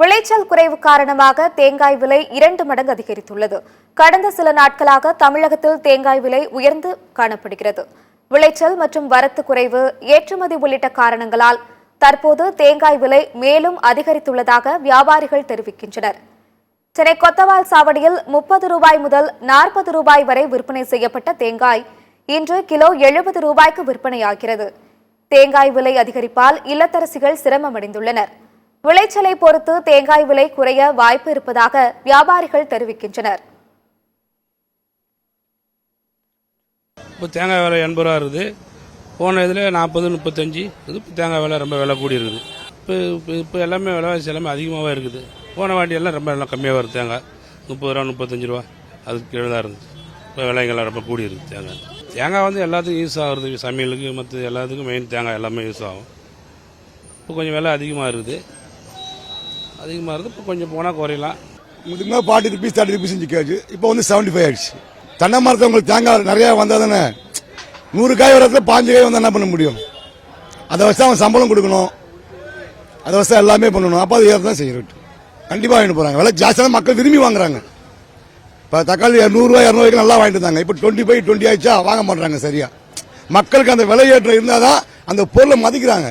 விளைச்சல் குறைவு காரணமாக தேங்காய் விலை 2 மடங்கு அதிகரித்துள்ளது. கடந்த சில நாட்களாக தமிழகத்தில் தேங்காய் விலை உயர்ந்து காணப்படுகிறது. விளைச்சல் மற்றும் வரத்து குறைவு, ஏற்றுமதி உள்ளிட்ட காரணங்களால் தற்போது தேங்காய் விலை மேலும் அதிகரித்துள்ளதாக வியாபாரிகள் தெரிவிக்கின்றனர். சென்னை கொத்தவால் சாவடியில் 30 ரூபாய் முதல் 40 ரூபாய் வரை விற்பனை செய்யப்பட்ட தேங்காய் இன்று கிலோ 70 ரூபாய்க்கு விற்பனையாகிறது. தேங்காய் விலை அதிகரிப்பால் இல்லத்தரசிகள் சிரமமடைந்துள்ளனர். விளைச்சலை பொறுத்து தேங்காய் விலை குறைய வாய்ப்பு இருப்பதாக வியாபாரிகள் தெரிவிக்கின்றனர். இப்போ தேங்காய் விலை 80 ரூபா இருக்குது. போன இதில் 40, 35 இது தேங்காய் விலை ரொம்ப விலை கூடி இருக்குது. இப்போ எல்லாமே விலைவாசி எல்லாமே அதிகமாகவே இருக்குது. போன வாட்டியெல்லாம் ரொம்ப எல்லாம் கம்மியாக வருது. தேங்காய் 30 ரூபா 35 ரூபா அதுக்கு கீழே தான் இருந்துச்சு. இப்போ விலைங்கள்லாம் ரொம்ப கூடி இருக்குது. தேங்காய் வந்து எல்லாத்துக்கும் யூஸ் ஆகுறது, சமையலுக்கு மற்ற எல்லாத்துக்கும் மெயின் தேங்காய் எல்லாமே யூஸ் ஆகும். இப்போ கொஞ்சம் விலை அதிகமாக இருக்குது. இப்போ கொஞ்சம் போனால் குறையலாம். இதுக்கு மேலே 40 rupees 30 rupees கேஜ், இப்போ வந்து 75 ஆயிடுச்சு. தென்னை மரத்தை உங்களுக்கு தேங்காய் நிறையா வந்தால் தானே 100 காய் வரத்துல 5 காய் வந்தால் என்ன பண்ண முடியும்? அதை வச்சு அவன் சம்பளம் கொடுக்கணும், அதை வச்சு எல்லாமே பண்ணணும். அப்போ அது ஏற்ற தான் செய்யறது. கண்டிப்பாக வாங்கிட்டு போகிறாங்க. விலை ஜாஸ்தியாக மக்கள் விரும்பி வாங்குறாங்க. இப்போ தக்காளி 100 ரூபாய் 200 ரூபாய்க்கு நல்லா வாங்கிட்டு இருந்தாங்க. இப்போ 25, 20 ஆயிடுச்சா வாங்க மாட்டாங்க. சரியா மக்களுக்கு அந்த விலை ஏற்றம் இருந்தால் தான் அந்த பொருளை மதிக்கிறாங்க.